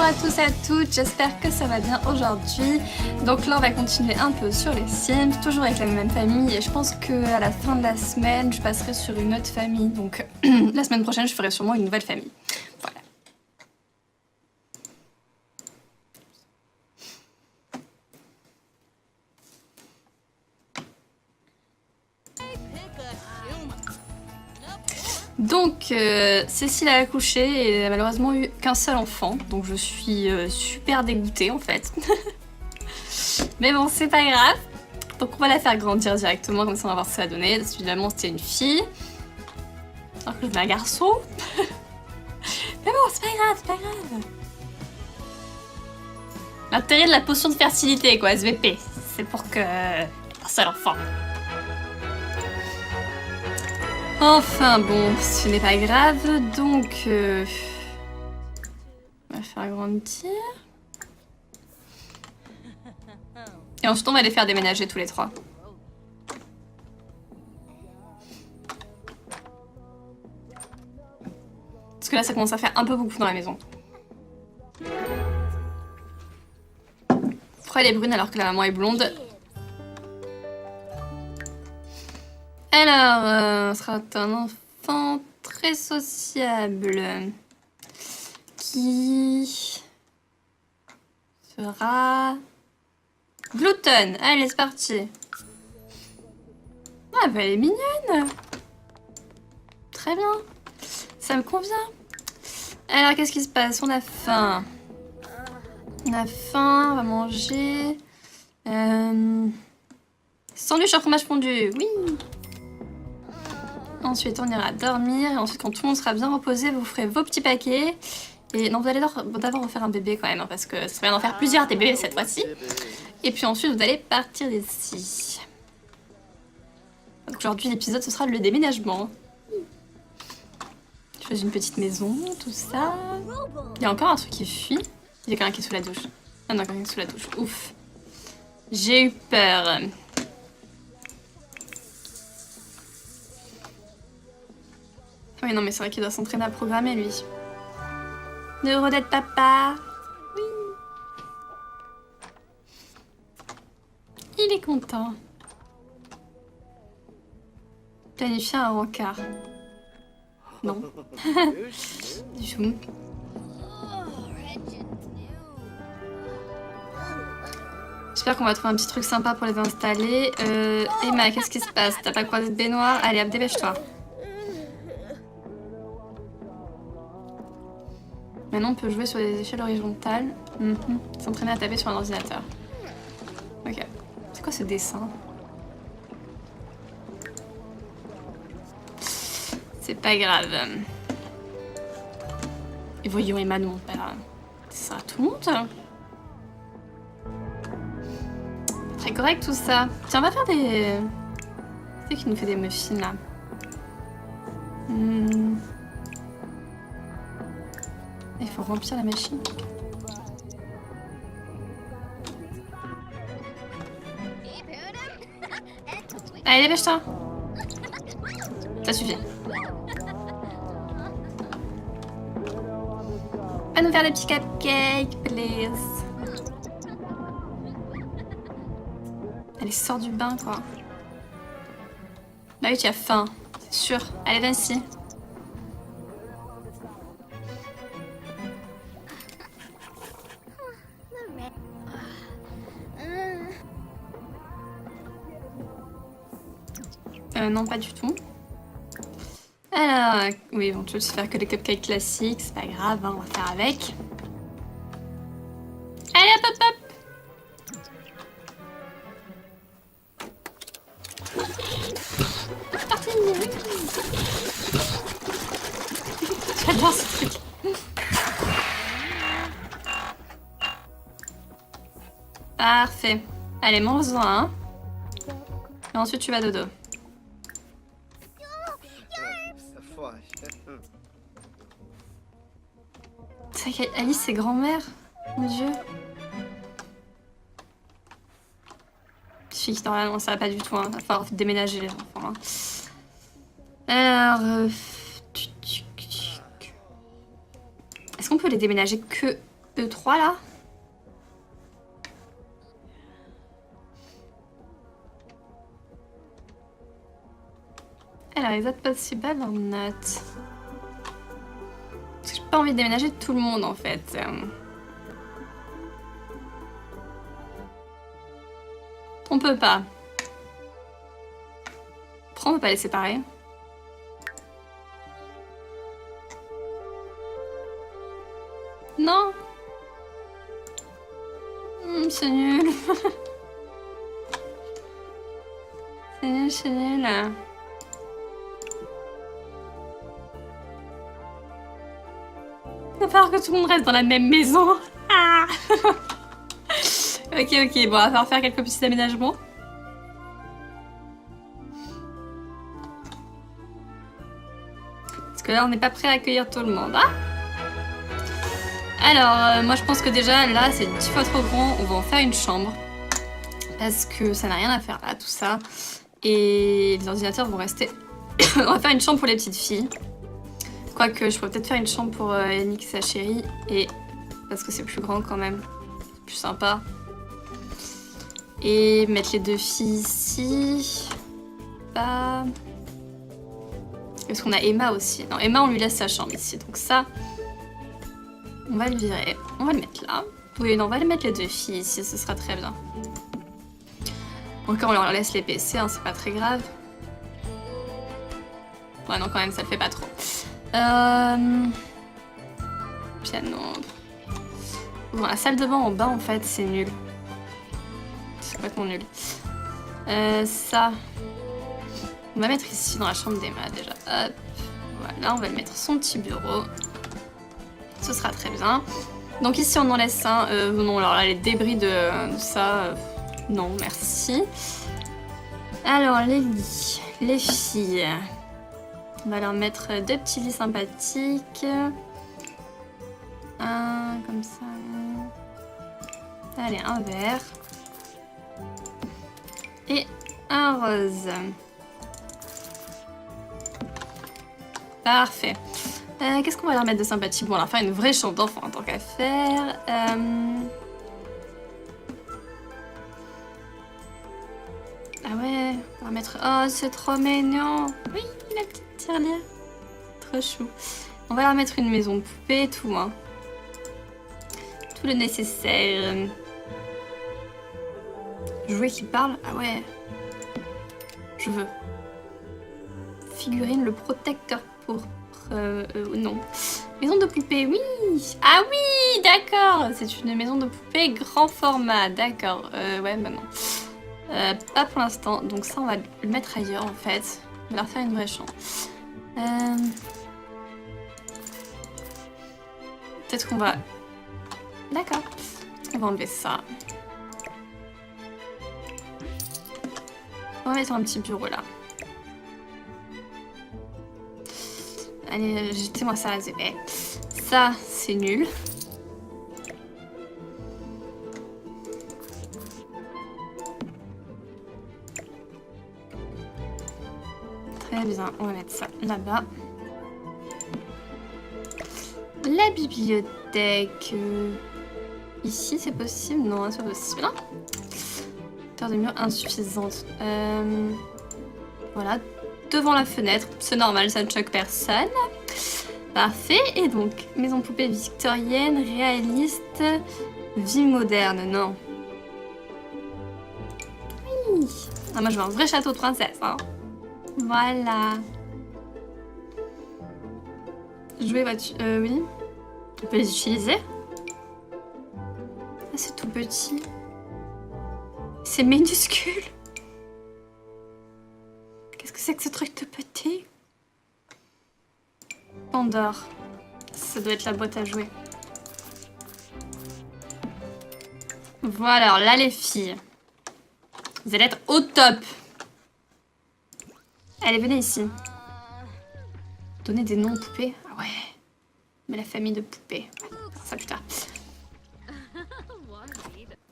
à tous et à toutes, j'espère que ça va bien aujourd'hui. Donc là on va continuer un peu sur les Sims, toujours avec la même famille et je pense qu'à la fin de la semaine je passerai sur une autre famille. Donc la semaine prochaine je ferai sûrement une nouvelle famille. Voilà. Donc, Cécile a accouché et elle a malheureusement eu qu'un seul enfant, donc je suis super dégoûtée en fait. Mais bon, c'est pas grave. Donc on va la faire grandir directement, comme ça on va voir ce que ça va donner. Évidemment, c'était une fille. Alors que je veux un garçon. Mais bon, c'est pas grave, c'est pas grave. L'intérêt de la potion de fertilité, quoi, SVP. C'est pour que... un seul enfant. Enfin bon, ce n'est pas grave, donc on va faire grandir. Et ensuite on va les faire déménager tous les trois. Parce que là ça commence à faire un peu beaucoup dans la maison. Pourquoi elle est brune alors que la maman est blonde? Alors, sera un enfant très sociable qui sera gluten. Allez, c'est parti. Ah, bah elle est mignonne. Très bien. Ça me convient. Alors, qu'est-ce qui se passe? On a faim. On a faim, on va manger. Sandwich au fromage fondu, oui. Ensuite, on ira dormir. Et ensuite, quand tout le monde sera bien reposé, vous ferez vos petits paquets. Et non, vous allez d'abord refaire un bébé quand même, hein, parce que ça va en faire plusieurs des bébés cette fois-ci. Et puis ensuite, vous allez partir d'ici. Aujourd'hui, l'épisode, ce sera le déménagement. Je fais une petite maison, tout ça. Il y a encore un truc qui fuit. Il y a quelqu'un qui est sous la douche. Ah non, quelqu'un qui est sous la douche. Ouf. J'ai eu peur. Oui, non, mais c'est vrai qu'il doit s'entraîner à programmer, lui. Heureux d'être papa. Oui. Il est content. Planifier un rencard. Non. Du tout. J'espère qu'on va trouver un petit truc sympa pour les installer. Emma, qu'est-ce qui se passe? T'as pas croisé de baignoire? Allez, hop, dépêche-toi. Maintenant, on peut jouer sur des échelles horizontales. S'entraîner à taper sur un ordinateur. Ok. C'est quoi ce dessin? C'est pas grave. Et voyons, Emma ne monte pas là. Ça sera tout le monde. Très correct tout ça. Tiens, on va faire des... C'est qui nous fait des muffins là? Il faut remplir la machine. Allez, dépêche-toi. Ça suffit. Va nous faire des petits cupcakes, please. Allez, sors du bain, quoi. Bah oui, tu as faim, c'est sûr. Allez, viens ici. Non, pas du tout. Alors, oui, bon, tu veux faire que les cupcakes classiques, c'est pas grave, hein, on va faire avec. Allez, hop, hop, hop. C'est parti. J'adore ce truc. Parfait. Allez, mange-en un. Et ensuite, tu vas dodo. C'est vrai qu'Alice, c'est grand-mère. Mon Dieu. Fixe, normalement, ça va pas du tout. Hein. Va falloir déménager les enfants. Hein. Alors... Est-ce qu'on peut les déménager que 2, 3 là. Alors, is that possible or not? Parce que j'ai pas envie de déménager tout le monde en fait. On peut pas. Pourquoi on peut pas les séparer? Non. C'est nul. C'est nul, c'est nul. Il va falloir que tout le monde reste dans la même maison. Ah. Ok, bon, on va falloir faire quelques petits aménagements. Parce que là, on n'est pas prêt à accueillir tout le monde. Hein. Alors, moi, je pense que déjà, là, c'est 10 fois trop grand. On va en faire une chambre. Parce que ça n'a rien à faire là, tout ça. Et les ordinateurs vont rester... On va faire une chambre pour les petites filles. Quoique, je pourrais peut-être faire une chambre pour Yannick et sa chérie. Et... Parce que c'est plus grand quand même. C'est plus sympa. Et mettre les 2 filles ici. Pas... Parce qu'on a Emma aussi. Non, Emma, on lui laisse sa chambre ici. Donc ça, on va le virer. On va le mettre là. Oui, non, on va les mettre les 2 filles ici. Ce sera très bien. Encore, on leur laisse les PC, hein, c'est pas très grave. Ouais, non, quand même, ça le fait pas trop. Piano. Bon, la salle de bain en bas, en fait, c'est nul. C'est complètement nul. Ça... On va mettre ici, dans la chambre d'Emma, déjà. Hop. Voilà, on va mettre son petit bureau. Ce sera très bien. Donc ici, on en laisse un. Non, alors là, les débris de ça... non, merci. Alors, les lits. Les filles. On va leur mettre 2 petits lits sympathiques. Un comme ça. Allez, un vert. Et un rose. Parfait. Qu'est-ce qu'on va leur mettre de sympathique? Bon, on va leur faire une vraie chambre d'enfant en tant qu'à faire. Ah ouais, on va mettre... Oh, c'est trop mignon. Oui, la petite tirelire. Trop chou. On va leur mettre une maison de poupée, tout, hein. Tout le nécessaire. Jouet qui parle? Ah ouais. Je veux. Figurine, le protecteur pourpre. Non. Maison de poupée, oui. Ah oui, d'accord. C'est une maison de poupée grand format. D'accord. Ouais, bah non. Pas pour l'instant. Donc ça, on va le mettre ailleurs, en fait. On va leur faire une vraie chambre. Peut-être qu'on va... D'accord. On va enlever ça. On va mettre un petit bureau là. Allez, jetez-moi ça à zébé. Ça, c'est nul. Très bien, on va mettre ça là-bas. La bibliothèque. Ici, c'est possible? Non, c'est pas possible. Non. Hauteur de mur insuffisante. Voilà. Devant la fenêtre, c'est normal, ça ne choque personne. Parfait. Et donc, maison poupée victorienne, réaliste, vie moderne, non. Oui. Ah, moi, je veux un vrai château de princesse. Hein. Voilà. Jouer voiture. Oui. On peut les utiliser. Ah, c'est tout petit. C'est minuscule. Qu'est-ce que c'est que ce truc de petit? Pandore. Ça doit être la boîte à jouer. Voilà, alors là les filles. Vous allez être au top. Allez, venez ici. Donner des noms aux poupées. Ah ouais. Mais la famille de poupées. Ouais, ça plus tard.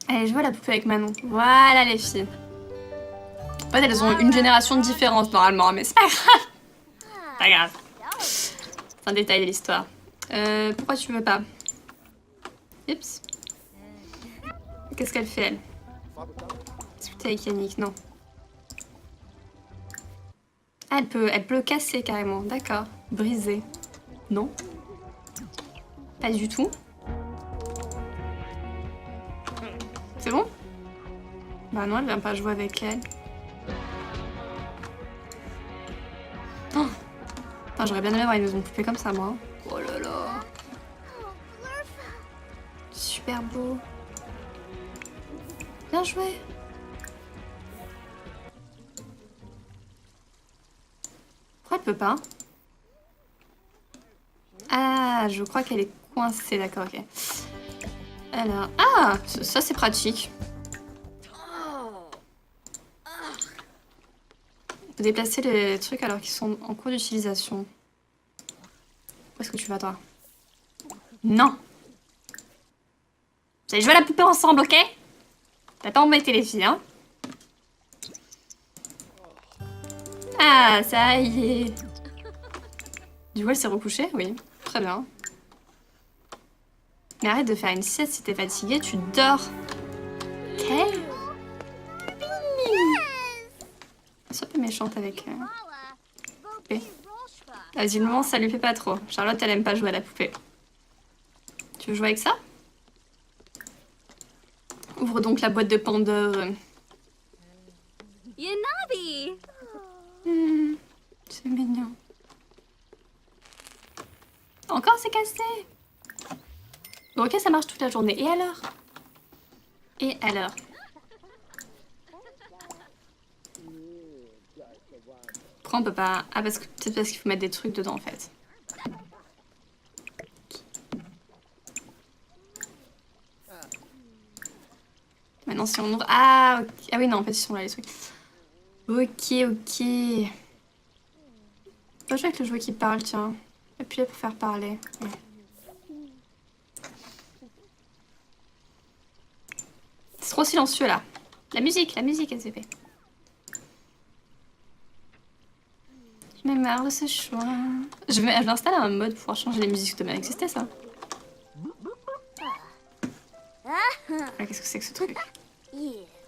Allez, je vois la poupée avec Manon. Voilà les filles. En fait, elles ont une génération de différence normalement, mais c'est pas grave. Pas grave. C'est un détail de l'histoire. Pourquoi tu veux pas? Oups. Qu'est-ce qu'elle fait, elle? Discuter avec Yannick, non. Ah, elle peut le casser carrément, d'accord. Briser. Non. Pas du tout. C'est bon? Bah non, elle vient pas jouer avec elle. Oh. Putain, j'aurais bien aimé avoir une maison de poupée comme ça, moi. Oh là là. Super beau. Bien joué. Pourquoi elle peut pas? Ah, je crois qu'elle est coincée, d'accord, ok. Alors, ah, ça c'est pratique. On peut déplacer les trucs alors qu'ils sont en cours d'utilisation. Où est-ce que tu vas, toi? Non. Vous allez jouer à la poupée ensemble, ok? T'as pas embêté les filles, hein? Ah, ça y est. Du coup, elle s'est recouchée? Oui, très bien. Mais arrête de faire une sieste si t'es fatiguée, tu dors. Ok? Sois peu méchante avec poupée. Visiblement, ça lui fait pas trop. Charlotte, elle aime pas jouer à la poupée. Tu veux jouer avec ça? Ouvre donc la boîte de Pandore. C'est mignon. Encore, c'est cassé. Bon, ok, ça marche toute la journée. Et alors? Et alors? Pourquoi on peut pas... Ah, parce que peut-être parce qu'il faut mettre des trucs dedans, en fait. Maintenant, si on ouvre... Ah, ok. Ah oui, non, en fait, ils sont là, les trucs. Ok, ok. On va jouer avec le jouet qui parle, tiens. Appuyez pour faire parler. Ouais. C'est trop silencieux, là. La musique, SCP. Je me marre de ce choix. Je vais installer un mode pour pouvoir changer les musiques. Ça devait exister, ça. Ah, qu'est-ce que c'est que ce truc?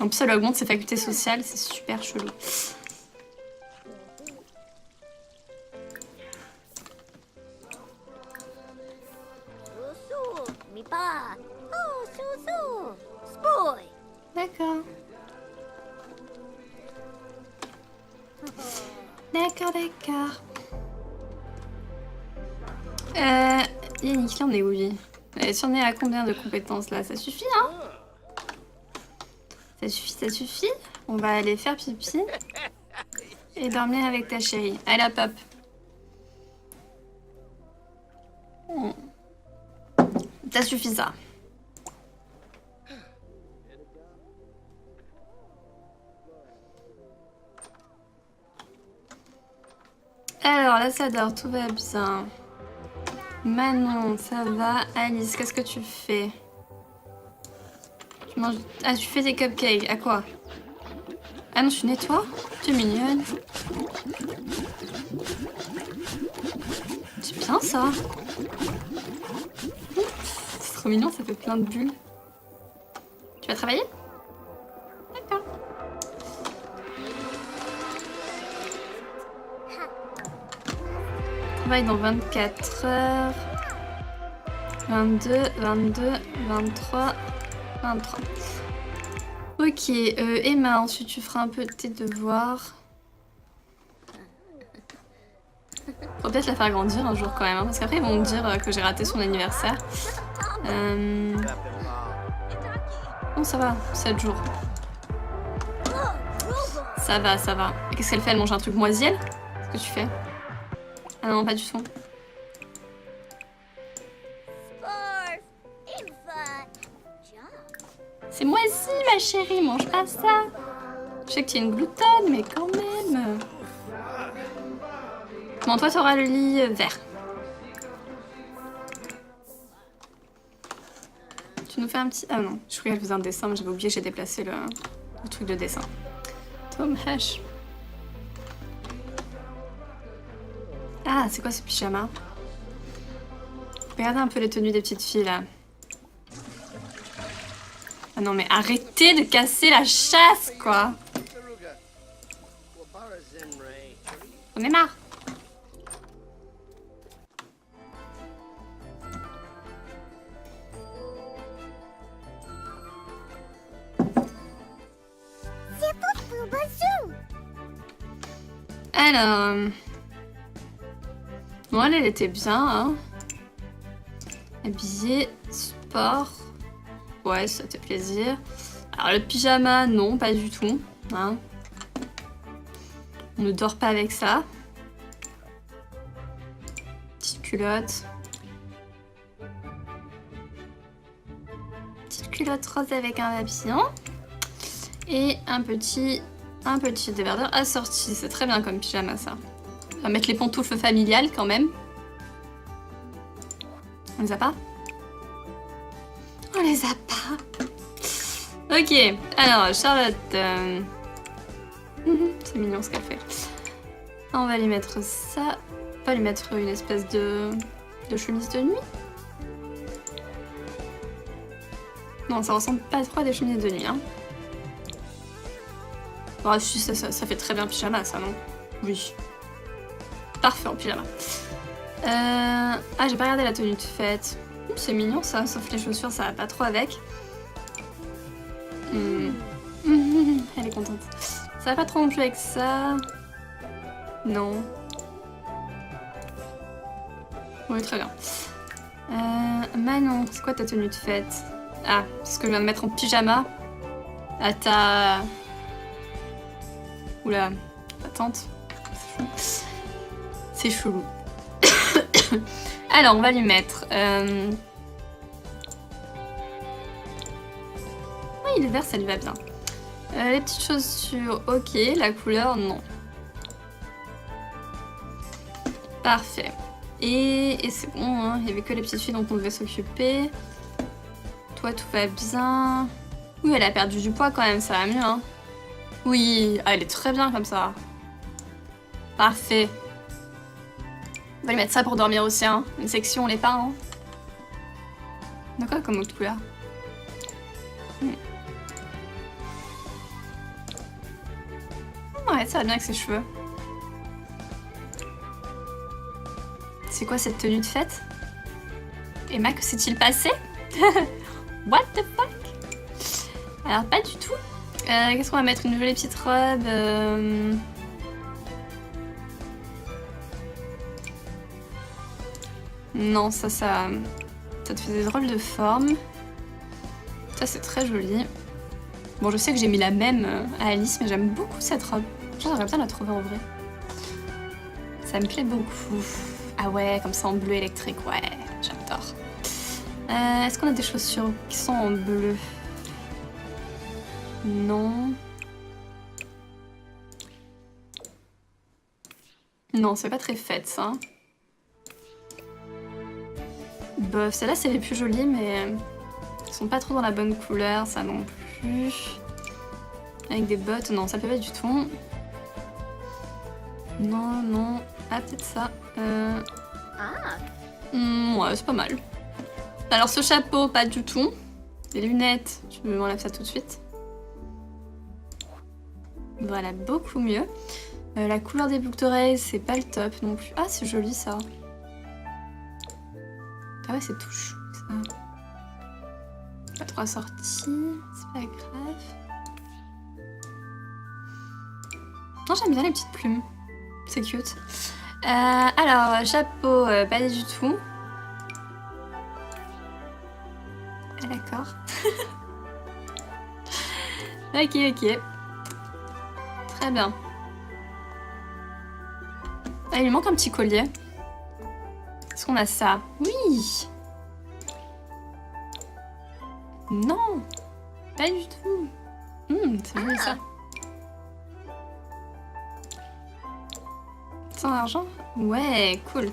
En plus, ça lui augmente ses facultés sociales. C'est super chelou. D'accord. D'accord. Yannick, là on est où, lui? Si on est à combien de compétences là? Ça suffit, hein? Ça suffit. On va aller faire pipi. Et dormir avec ta chérie. Allez hop hop. Ça suffit ça. Alors, là ça dort, tout va bien. Manon, ça va. Alice, qu'est-ce que tu fais? Tu manges... Ah, tu fais des cupcakes. À quoi? Ah non, tu nettoies? Tu es mignonne. C'est bien ça. C'est trop mignon, ça fait plein de bulles. Tu vas travailler? D'accord. Travaille dans 24 heures. 22, 23. Ok, Emma, ensuite tu feras un peu de tes devoirs. Faut peut-être la faire grandir un jour quand même, hein, parce qu'après ils vont me dire que j'ai raté son anniversaire. Non, ça va, 7 jours. Ça va. Qu'est-ce qu'elle fait? Elle mange un truc moisiel? Qu'est-ce que tu fais? Ah non, pas du tout. C'est moisi, ma chérie, mange pas ça. Je sais que tu es une gloutonne, mais quand même. Bon, toi, t'auras le lit vert. Tu nous fais un petit... Ah non, je croyais qu'elle faisait un dessin, mais j'avais oublié que j'ai déplacé le truc de dessin. Dommage. Ah, c'est quoi ce pyjama? Regardez un peu les tenues des petites filles, là. Ah non mais arrêtez de casser la chasse quoi. On est marre. Alors... Bon, elle était bien, hein. Habillé, sport. Ouais, ça fait plaisir. Alors, le pyjama, non, pas du tout. Hein. On ne dort pas avec ça. Petite culotte. Petite culotte rose avec un papillon. Et un petit débardeur assorti. C'est très bien comme pyjama, ça. On va mettre les pantoufles familiales, quand même. On les a pas? On les a pas. Ok, alors Charlotte. C'est mignon ce qu'elle fait. On va lui mettre ça. On va lui mettre une espèce de chemise de nuit. Non, ça ressemble pas trop à des chemises de nuit. Hein. Oh, si, ça fait très bien pyjama, ça, non? Oui. Parfait en pyjama. Ah, j'ai pas regardé la tenue de fête. C'est mignon ça, sauf les chaussures, ça va pas trop avec. Elle est contente. Ça va pas trop non plus avec ça. Non. Oui, très bien. Manon, c'est quoi ta tenue de fête? Ah, c'est ce que je viens de mettre en pyjama. À ta... Oula, ta tante. C'est chelou. Alors, on va lui mettre... Oui, le vert, ça lui va bien. Les petites chaussures, ok. La couleur, non. Parfait. Et c'est bon, hein. Il n'y avait que les petites filles dont on devait s'occuper. Toi, tout va bien. Oui, elle a perdu du poids quand même, ça va mieux, hein. Oui, ah, elle est très bien comme ça. Parfait. On va lui mettre ça pour dormir aussi, hein. Une section, les pas, hein. De quoi comme autre couleur? Ouais, ça va bien avec ses cheveux. C'est quoi cette tenue de fête? Emma, que s'est-il passé? What the fuck? Alors, pas du tout. Qu'est-ce qu'on va mettre? Une jolie petite robe. Non, ça te fait des drôles de formes. Ça, c'est très joli. Bon, je sais que j'ai mis la même à Alice, mais j'aime beaucoup cette robe. J'aimerais bien la trouver en vrai. Ça me plaît beaucoup. Ah ouais, comme ça en bleu électrique, ouais, j'adore. Est-ce qu'on a des chaussures qui sont en bleu? Non. Non, c'est pas très fête, ça. Bof, celles-là, c'est les plus jolies, mais elles sont pas trop dans la bonne couleur, ça non plus. Avec des bottes, non, ça plaît pas du tout. Non, non. Ah, peut-être ça. Ouais, c'est pas mal. Alors, ce chapeau, pas du tout. Les lunettes, je m'enlève ça tout de suite. Voilà, beaucoup mieux. La couleur des boucles d'oreilles, c'est pas le top non plus. Ah, c'est joli, ça. Ah ouais, c'est tout chou, ça. Pas trop assorti, c'est pas grave. Non, j'aime bien les petites plumes. C'est cute. Alors, chapeau, pas du tout. Ah, d'accord. Ok, ok. Très bien. Ah, il lui manque un petit collier. Est-ce qu'on a ça? Oui! Non! Pas du tout. C'est joli ça. Sans argent? Ouais, cool.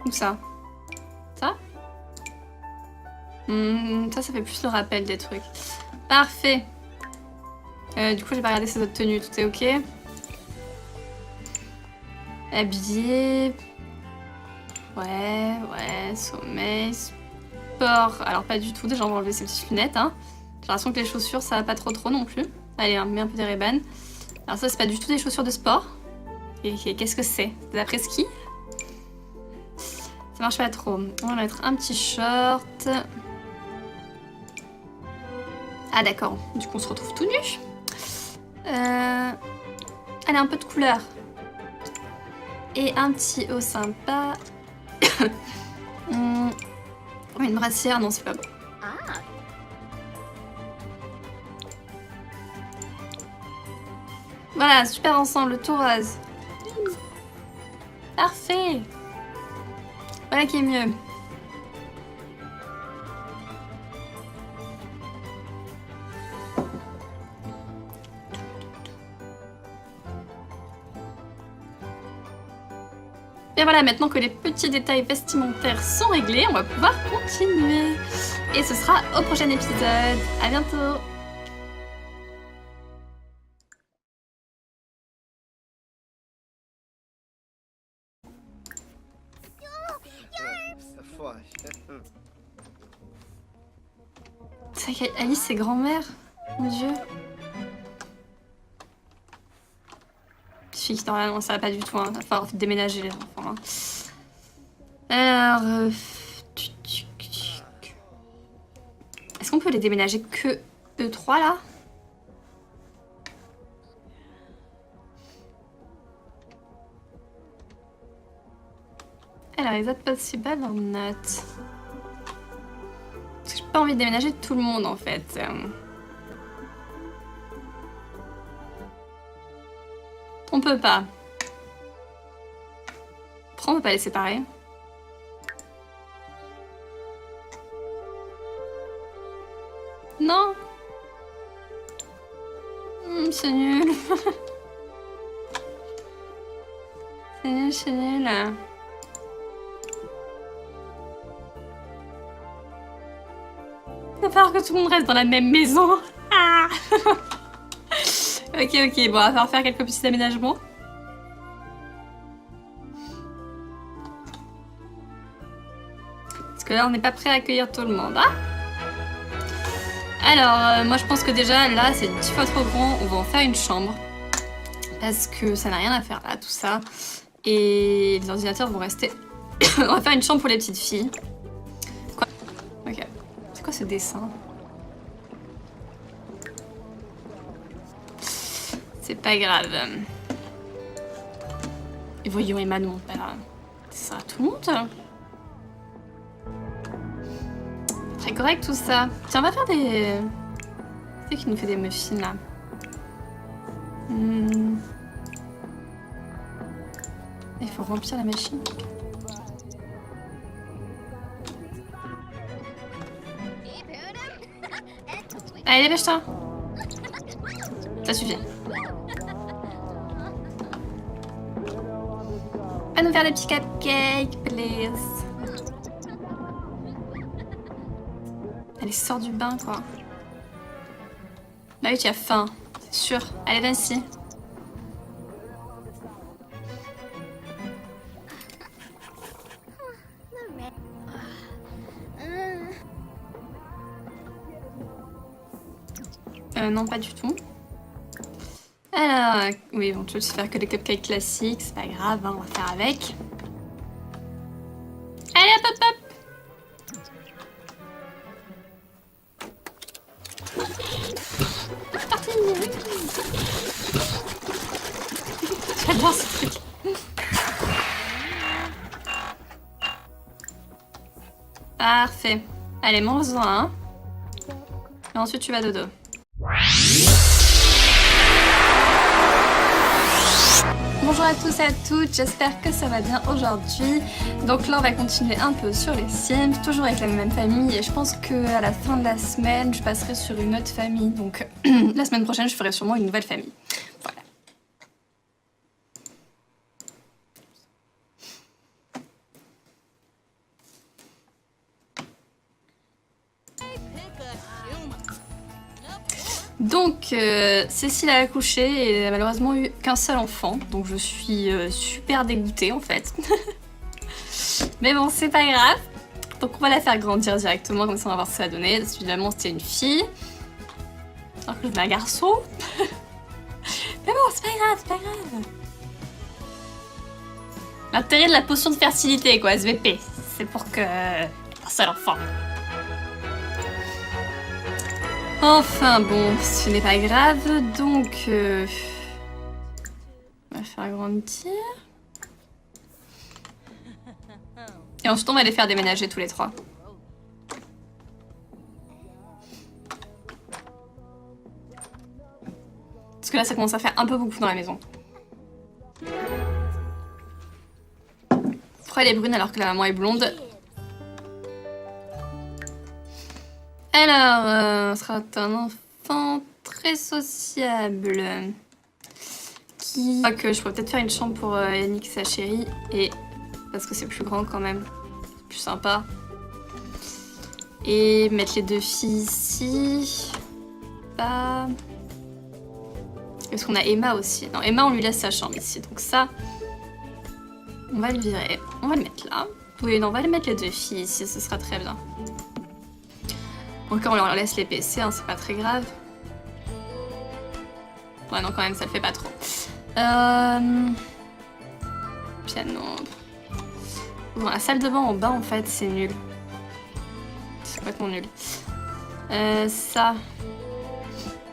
Où ça? Ça? Ça fait plus le rappel des trucs. Parfait. Du coup, j'ai pas regardé ses autres tenues. Tout est ok. Habillé. Ouais, sommeil, sport. Alors, pas du tout. Déjà, on va enlever ses petites lunettes. Hein. J'ai l'impression que les chaussures, ça va pas trop non plus. Allez, on met un peu des Ray-Ban. Alors ça, c'est pas du tout des chaussures de sport. Et qu'est-ce que c'est? D'après ski? Ça marche pas trop. On va mettre un petit short. Ah d'accord, du coup on se retrouve tout nu. Allez, un peu de couleur. Et un petit haut sympa. Une brassière, non c'est pas bon. Voilà, super ensemble, tout rose. Parfait. Voilà qui est mieux. Et voilà, maintenant que les petits détails vestimentaires sont réglés, on va pouvoir continuer. Et ce sera au prochain épisode. À bientôt. C'est vrai qu'Alice, c'est grand-mère. Mon Dieu. Fixe, normalement, ça va pas du tout. Hein. Va falloir déménager les enfants. Hein. Alors... Est-ce qu'on peut les déménager que eux trois, là? Alors, is that possible or not? Parce que j'ai pas envie de déménager tout le monde, en fait. On peut pas. Pourquoi on peut pas les séparer? Non. C'est nul. C'est nul, c'est nul. Il va falloir que tout le monde reste dans la même maison. Ah. Ok, bon, on va falloir faire quelques petits aménagements. Parce que là, on n'est pas prêt à accueillir tout le monde. Ah, alors, moi je pense que déjà, là, c'est 10 fois trop grand. On va en faire une chambre. Parce que ça n'a rien à faire là, tout ça. Et les ordinateurs vont rester... On va faire une chambre pour les petites filles. Quoi? Ok. C'est quoi ce dessin? C'est pas grave. Et voyons Emma nous montre pas là. Ça va tout le monde? Très correct tout ça. Tiens, on va faire des... C'est qui nous fait des muffins là? Il faut remplir la machine. Allez, dépêche-toi. Ça suffit. Va nous faire des petits cupcakes, please. Allez, sors du bain, quoi. Bah oui, tu as faim, c'est sûr. Allez, viens ici. Non, pas du tout. Alors, oui, bon, tu veux faire que des cupcakes classiques, c'est pas grave, hein, on va faire avec. Allez, hop, hop, hop. C'est parti. J'adore ce truc. Parfait. Allez, mange-en un. Et ensuite, tu vas dodo. Bonjour à tous et à toutes, j'espère que ça va bien aujourd'hui. Donc là on va continuer un peu sur les Sims, toujours avec la même famille, et je pense qu'à la fin de la semaine je passerai sur une autre famille. Donc la semaine prochaine je ferai sûrement une nouvelle famille. Voilà. Donc, Cécile a accouché et elle a malheureusement eu qu'un seul enfant, donc je suis super dégoûtée en fait. Mais bon, c'est pas grave. Donc on va la faire grandir directement, comme ça on va voir ce que ça va donner. Évidemment, c'était une fille. Je veux un garçon. Mais bon, c'est pas grave, c'est pas grave. L'intérêt de la potion de fertilité, quoi, SVP. C'est pour que... un seul enfant. Enfin bon, ce n'est pas grave, donc... on va faire grandir. Et ensuite, on va les faire déménager tous les trois. Parce que là, ça commence à faire un peu beaucoup dans la maison. Pourquoi elle est brune alors que la maman est blonde? Alors, sera un enfant très sociable. Qui... Je crois que je pourrais peut-être faire une chambre pour Yannick, sa chérie. Et... parce que c'est plus grand quand même. C'est plus sympa. Et mettre les deux filles ici. Pas... Parce qu'on a Emma aussi. Non, Emma, on lui laisse sa chambre ici. Donc ça, on va le virer. On va le mettre là. Oui, non, on va le mettre les deux filles ici. Ce sera très bien. Encore, on leur laisse les PC, hein, c'est pas très grave. Ouais, non, quand même, ça le fait pas trop. Piano. Bon, la salle de bain en bas, en fait, c'est nul. C'est complètement nul. Ça...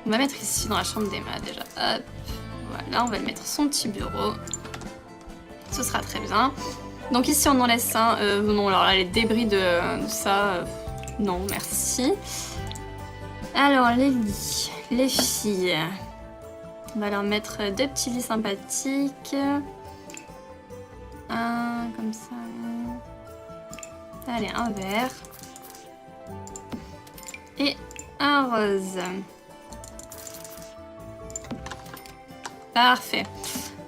on va mettre ici dans la chambre d'Emma déjà. Hop. Voilà, on va mettre son petit bureau. Ce sera très bien. Donc ici on en laisse un. Non, alors là les débris de ça. Non, merci. Alors les lits, les filles. On va leur mettre deux petits lits sympathiques. Un comme ça. Allez, un vert. Et un rose. Parfait.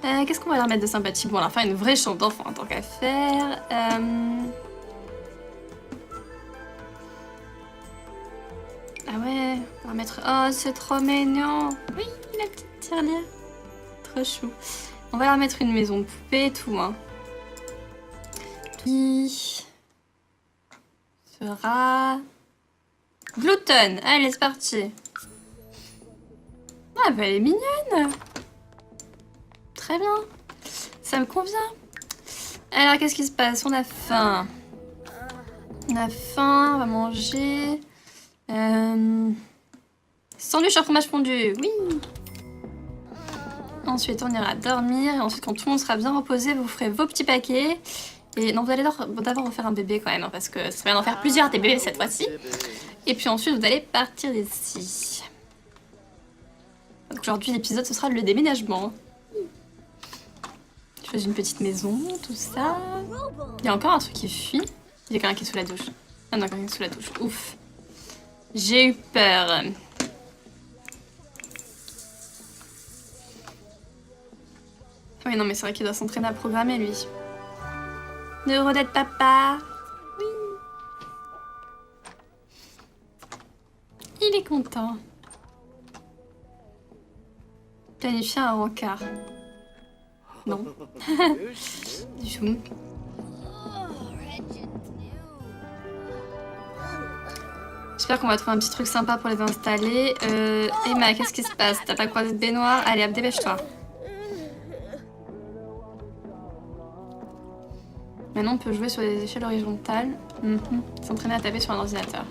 Qu'est-ce qu'on va leur mettre de sympathique? Bon, on va faire une vraie chambre d'enfant en tant qu'à faire. Ah ouais, on va mettre... oh, c'est trop mignon. Oui, la petite tirelire. Trop chou. On va leur mettre une maison de poupée et tout, hein. Qui sera... Gluten. Allez, c'est parti. Ah, bah elle est mignonne. Très bien. Ça me convient. Alors, qu'est-ce qui se passe? On a faim. On a faim, on va manger. Sandwich au fromage fondu, oui. Ensuite, on ira dormir. Et ensuite, quand tout le monde sera bien reposé, vous ferez vos petits paquets. Et non, vous allez d'abord refaire un bébé quand même, hein, parce que ça serait bien d'en faire plusieurs des bébés cette fois-ci. Et puis ensuite, vous allez partir d'ici. Donc aujourd'hui, l'épisode, ce sera le déménagement. Je fais une petite maison, tout ça. Il y a encore un truc qui fuit. Il y a quelqu'un qui est sous la douche. Ah non, quelqu'un qui est sous la douche. Ouf. J'ai eu peur. Oui, non, mais c'est vrai qu'il doit s'entraîner à programmer, lui. Heureux d'être papa. Oui. Il est content. Planifier un rencard. Non. Du tout. J'espère qu'on va trouver un petit truc sympa pour les installer. Emma, qu'est-ce qui se passe? T'as pas croisé de baignoire? Allez, hop, dépêche-toi. Maintenant, on peut jouer sur des échelles horizontales. S'entraîner à taper sur un ordinateur.